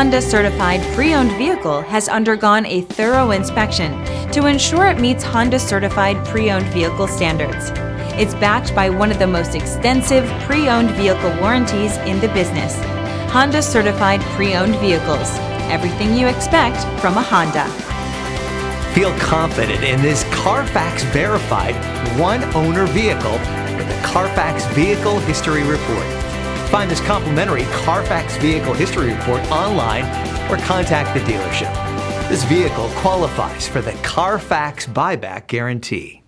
Honda certified pre-owned vehicle has undergone a thorough inspection to ensure it meets Honda certified pre-owned vehicle standards. It's backed by one of the most extensive pre-owned vehicle warranties in the business. Honda certified pre-owned vehicles. Everything you expect from a Honda. Feel confident in this CARFAX verified one-owner vehicle with the CARFAX Vehicle History Report. Find this complimentary CARFAX Vehicle History Report online or contact the dealership. This vehicle qualifies for the CARFAX Buyback Guarantee.